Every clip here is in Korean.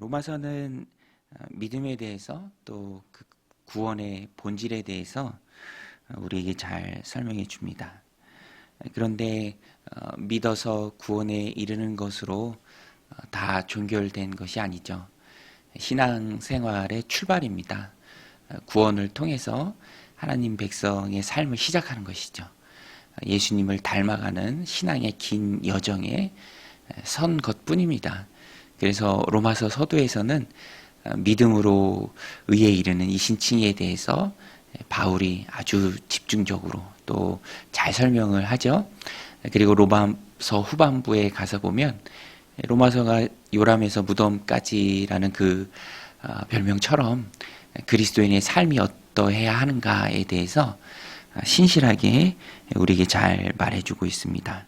로마서는 믿음에 대해서 또 그 구원의 본질에 대해서 우리에게 잘 설명해 줍니다. 그런데 믿어서 구원에 이르는 것으로 다 종결된 것이 아니죠. 신앙생활의 출발입니다. 구원을 통해서 하나님 백성의 삶을 시작하는 것이죠. 예수님을 닮아가는 신앙의 긴 여정에 선 것뿐입니다. 그래서 로마서 서두에서는 믿음으로 의에 이르는 이 신칭에 대해서 바울이 아주 집중적으로 또 잘 설명을 하죠. 그리고 로마서 후반부에 가서 보면 로마서가 요람에서 무덤까지라는 그 별명처럼 그리스도인의 삶이 어떠해야 하는가에 대해서 신실하게 우리에게 잘 말해주고 있습니다.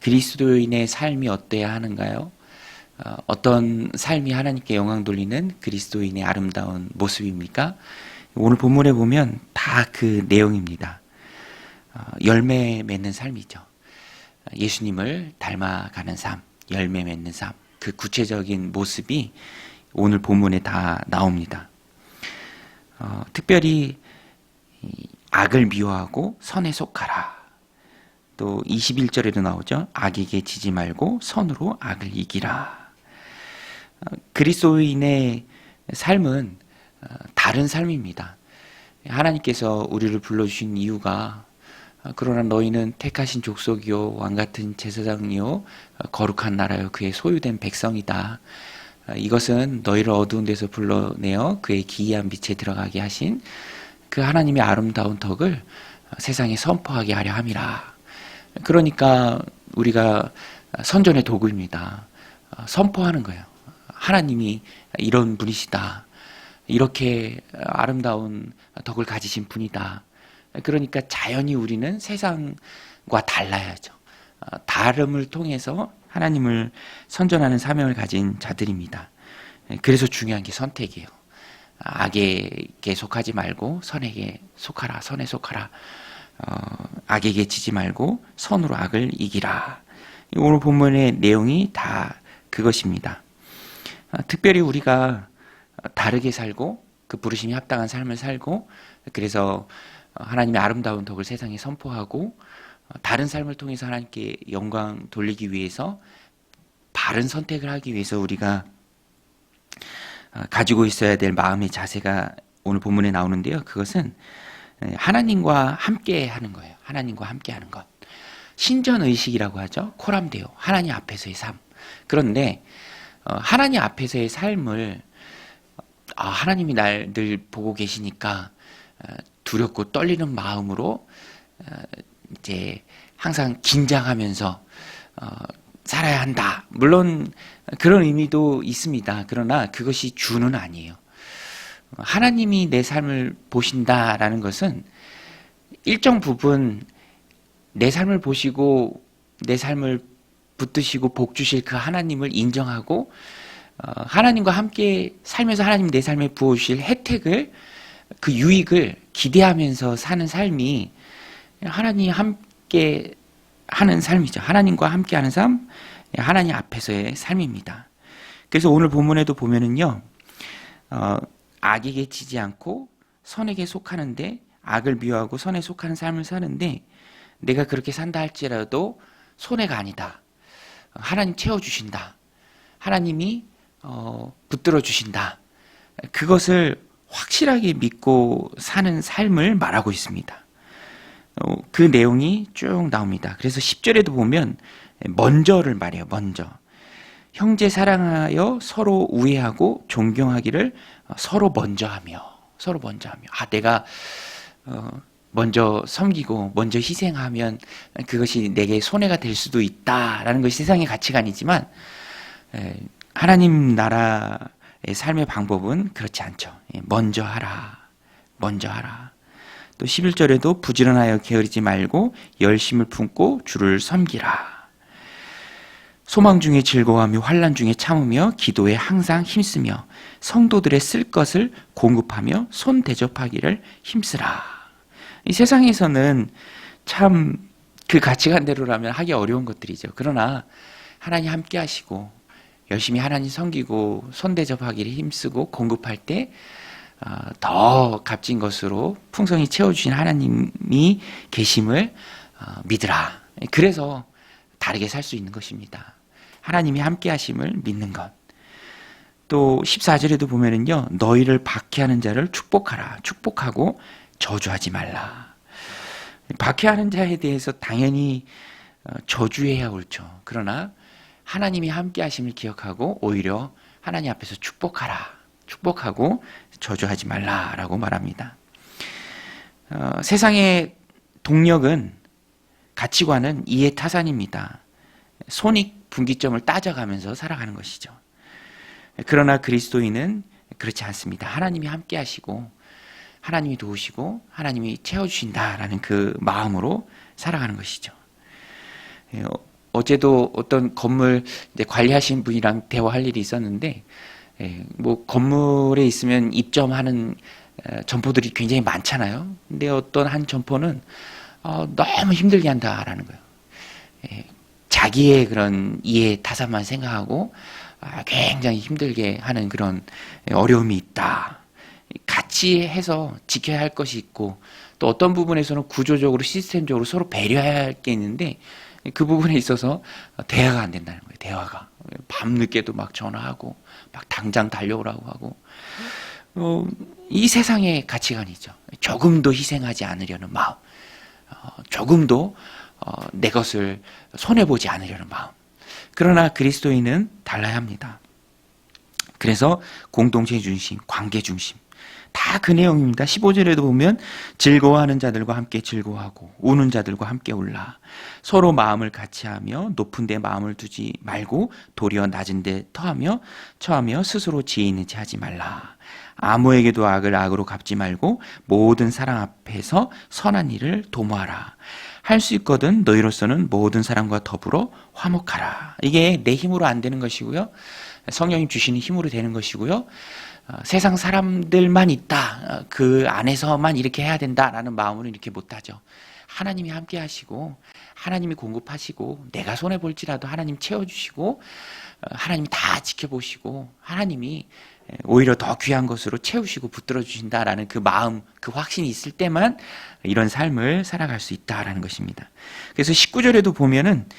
그리스도인의 삶이 어떠해야 하는가요? 어떤 삶이 하나님께 영광 돌리는 그리스도인의 아름다운 모습입니까? 오늘 본문에 보면 다 그 내용입니다. 열매 맺는 삶이죠. 예수님을 닮아가는 삶, 열매 맺는 삶, 그 구체적인 모습이 오늘 본문에 다 나옵니다. 특별히 악을 미워하고 선에 속하라. 또 21절에도 나오죠. 악에게 지지 말고 선으로 악을 이기라. 그리스도인의 삶은 다른 삶입니다. 하나님께서 우리를 불러주신 이유가 그러나 너희는 택하신 족속이요 왕같은 제사장이요 거룩한 나라요 그의 소유된 백성이다. 이것은 너희를 어두운 데서 불러내어 그의 기이한 빛에 들어가게 하신 그 하나님의 아름다운 덕을 세상에 선포하게 하려 함이라. 그러니까 우리가 선전의 도구입니다. 선포하는 거예요. 하나님이 이런 분이시다. 이렇게 아름다운 덕을 가지신 분이다. 그러니까 자연히 우리는 세상과 달라야죠. 다름을 통해서 하나님을 선전하는 사명을 가진 자들입니다. 그래서 중요한 게 선택이에요. 악에게 속하지 말고 선에게 속하라. 선에 속하라. 악에게 지지 말고 선으로 악을 이기라. 오늘 본문의 내용이 다 그것입니다. 특별히 우리가 다르게 살고 그 부르심이 합당한 삶을 살고 그래서 하나님의 아름다운 덕을 세상에 선포하고 다른 삶을 통해서 하나님께 영광 돌리기 위해서 바른 선택을 하기 위해서 우리가 가지고 있어야 될 마음의 자세가 오늘 본문에 나오는데요. 그것은 하나님과 함께 하는 거예요. 하나님과 함께 하는 것. 신전의식이라고 하죠. 코람데오. 하나님 앞에서의 삶. 그런데 하나님 앞에서의 삶을 하나님이 날 늘 보고 계시니까 두렵고 떨리는 마음으로 이제 항상 긴장하면서 살아야 한다. 물론 그런 의미도 있습니다. 그러나 그것이 주는 아니에요. 하나님이 내 삶을 보신다라는 것은 일정 부분 내 삶을 보시고 내 삶을 붙드시고 복 주실 그 하나님을 인정하고 하나님과 함께 살면서 하나님 내 삶에 부어주실 혜택을 그 유익을 기대하면서 사는 삶이 하나님 함께 하는 삶이죠. 하나님과 함께 하는 삶, 하나님 앞에서의 삶입니다. 그래서 오늘 본문에도 보면은요, 악에게 지지 않고 선에게 속하는데 악을 미워하고 선에 속하는 삶을 사는데 내가 그렇게 산다 할지라도 손해가 아니다. 하나님 채워주신다. 하나님이 붙들어 주신다. 그것을 확실하게 믿고 사는 삶을 말하고 있습니다. 그 내용이 쭉 나옵니다. 그래서 10절에도 보면 먼저를 말해요. 먼저. 형제 사랑하여 서로 우애하고 존경하기를 서로 먼저 하며. 내가 먼저 섬기고 먼저 희생하면 그것이 내게 손해가 될 수도 있다라는 것이 세상의 가치관이지만 하나님 나라의 삶의 방법은 그렇지 않죠. 먼저 하라. 또 11절에도 부지런하여 게으르지 말고 열심을 품고 주를 섬기라. 소망 중에 즐거워하며 환난 중에 참으며 기도에 항상 힘쓰며 성도들의 쓸 것을 공급하며 손 대접하기를 힘쓰라. 이 세상에서는 참 그 가치관대로라면 하기 어려운 것들이죠. 그러나 하나님 함께 하시고 열심히 하나님 섬기고 손대접하기를 힘쓰고 공급할 때 더 값진 것으로 풍성히 채워주신 하나님이 계심을 믿으라. 그래서 다르게 살 수 있는 것입니다. 하나님이 함께 하심을 믿는 것. 또 14절에도 보면은요, 너희를 박해하는 자를 축복하라. 축복하고 저주하지 말라. 박해하는 자에 대해서 당연히 저주해야 옳죠. 그러나 하나님이 함께 하심을 기억하고 오히려 하나님 앞에서 축복하라. 축복하고 저주하지 말라라고 말합니다. 세상의 동력은, 가치관은 이해타산입니다. 손익 분기점을 따져가면서 살아가는 것이죠. 그러나 그리스도인은 그렇지 않습니다. 하나님이 함께 하시고 하나님이 도우시고 하나님이 채워주신다라는 그 마음으로 살아가는 것이죠. 어제도 어떤 건물 관리하신 분이랑 대화할 일이 있었는데, 뭐 건물에 있으면 입점하는 점포들이 굉장히 많잖아요. 근데 어떤 한 점포는 너무 힘들게 한다라는 거예요. 자기의 그런 이해 타산만 생각하고 굉장히 힘들게 하는 그런 어려움이 있다. 같이 해서 지켜야 할 것이 있고, 또 어떤 부분에서는 구조적으로 시스템적으로 서로 배려해야 할 게 있는데, 그 부분에 있어서 대화가 안 된다는 거예요. 대화가 밤늦게도 막 전화하고 막 당장 달려오라고 하고, 이 세상의 가치관이죠. 조금도 희생하지 않으려는 마음, 조금도 내 것을 손해보지 않으려는 마음. 그러나 그리스도인은 달라야 합니다. 그래서 공동체 중심, 관계 중심, 다 그 내용입니다. 15절에도 보면 즐거워하는 자들과 함께 즐거워하고 우는 자들과 함께 울라. 서로 마음을 같이하며 높은 데 마음을 두지 말고 도리어 낮은 데 처하며 스스로 지혜 있는 체 하지 말라. 아무에게도 악을 악으로 갚지 말고 모든 사랑 앞에서 선한 일을 도모하라. 할 수 있거든 너희로서는 모든 사람과 더불어 화목하라. 이게 내 힘으로 안 되는 것이고요. 성령님 주시는 힘으로 되는 것이고요. 세상 사람들만 있다, 그 안에서만 이렇게 해야 된다라는 마음으로 이렇게 못하죠. 하나님이 함께 하시고 하나님이 공급하시고 내가 손해볼지라도 하나님 채워주시고 하나님이 다 지켜보시고 하나님이 오히려 더 귀한 것으로 채우시고 붙들어 주신다라는 그 마음, 그 확신이 있을 때만 이런 삶을 살아갈 수 있다라는 것입니다. 그래서 19절에도 보면은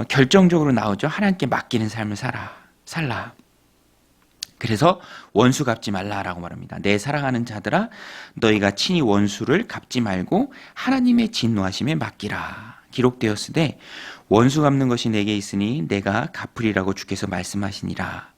결정적으로 나오죠. 하나님께 맡기는 삶을 살라. 그래서 원수 갚지 말라라고 말합니다. 내 사랑하는 자들아, 너희가 친히 원수를 갚지 말고 하나님의 진노하심에 맡기라. 기록되었으되 원수 갚는 것이 내게 있으니 내가 갚으리라고 주께서 말씀하시니라.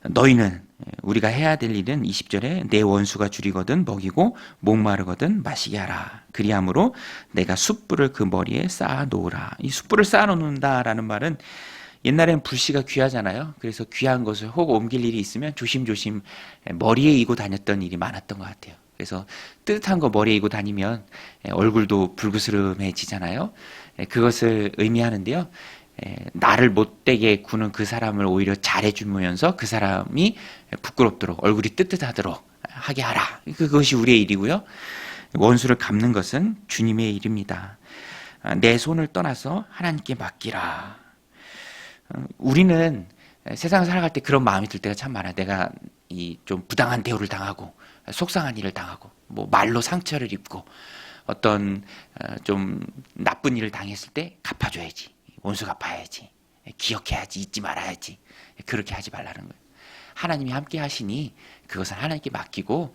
너희는, 우리가 해야 될 일은 20절에 내 원수가 줄이거든 먹이고 목마르거든 마시게 하라. 그리함으로 내가 숯불을 그 머리에 쌓아 놓으라. 이 숯불을 쌓아 놓는다라는 말은, 옛날엔 불씨가 귀하잖아요. 그래서 귀한 것을 혹 옮길 일이 있으면 조심조심 머리에 이고 다녔던 일이 많았던 것 같아요. 그래서 뜨뜻한 거 머리에 이고 다니면 얼굴도 불그스름해지잖아요. 그것을 의미하는데요. 나를 못되게 구는 그 사람을 오히려 잘해주면서 그 사람이 부끄럽도록, 얼굴이 뜨뜻하도록 하게 하라. 그것이 우리의 일이고요. 원수를 갚는 것은 주님의 일입니다. 내 손을 떠나서 하나님께 맡기라. 우리는 세상 살아갈 때 그런 마음이 들 때가 참 많아요. 내가 좀 부당한 대우를 당하고 속상한 일을 당하고 뭐 말로 상처를 입고 어떤 좀 나쁜 일을 당했을 때 갚아줘야지. 원수 갚아야지. 기억해야지. 잊지 말아야지. 그렇게 하지 말라는 거예요. 하나님이 함께 하시니 그것은 하나님께 맡기고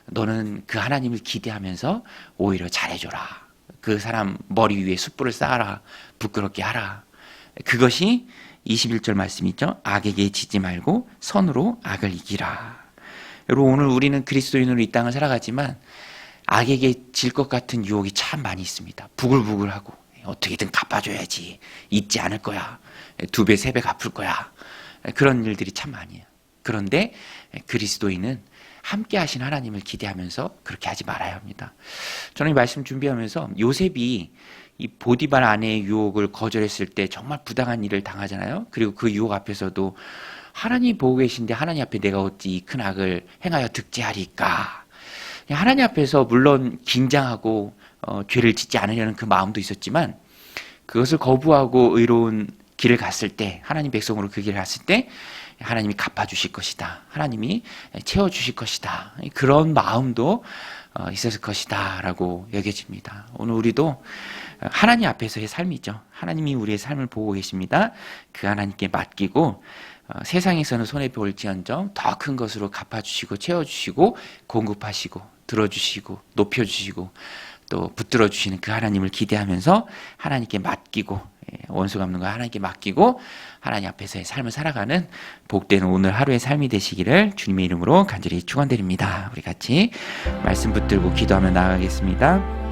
너는 그 하나님을 기대하면서 오히려 잘해줘라. 그 사람 머리 위에 숯불을 쌓아라. 부끄럽게 하라. 그것이 21절 말씀 있죠. 악에게 지지 말고 선으로 악을 이기라. 여러분, 오늘 우리는 그리스도인으로 이 땅을 살아가지만 악에게 질 것 같은 유혹이 참 많이 있습니다. 부글부글하고 어떻게든 갚아줘야지. 잊지 않을 거야. 2배, 3배 갚을 거야. 그런 일들이 참 많이에요. 그런데 그리스도인은 함께 하신 하나님을 기대하면서 그렇게 하지 말아야 합니다. 저는 이 말씀 준비하면서 요셉이 이 보디발 아내의 유혹을 거절했을 때 정말 부당한 일을 당하잖아요. 그리고 그 유혹 앞에서도 하나님이 보고 계신데 하나님 앞에 내가 어찌 이 큰 악을 행하여 득죄하리까. 하나님 앞에서 물론 긴장하고 죄를 짓지 않으려는 그 마음도 있었지만 그것을 거부하고 의로운 길을 갔을 때, 하나님 백성으로 그 길을 갔을 때 하나님이 갚아주실 것이다. 하나님이 채워주실 것이다. 그런 마음도 있었을 것이다 라고 여겨집니다. 오늘 우리도 하나님 앞에서의 삶이죠. 하나님이 우리의 삶을 보고 계십니다. 그 하나님께 맡기고 세상에서는 손해볼지언정 더 큰 것으로 갚아주시고 채워주시고 공급하시고 들어주시고 높여주시고 또 붙들어주시는 그 하나님을 기대하면서 하나님께 맡기고 원수 갚는 거 하나님께 맡기고 하나님 앞에서의 삶을 살아가는 복된 오늘 하루의 삶이 되시기를 주님의 이름으로 간절히 축원드립니다. 우리 같이 말씀 붙들고 기도하며 나아가겠습니다.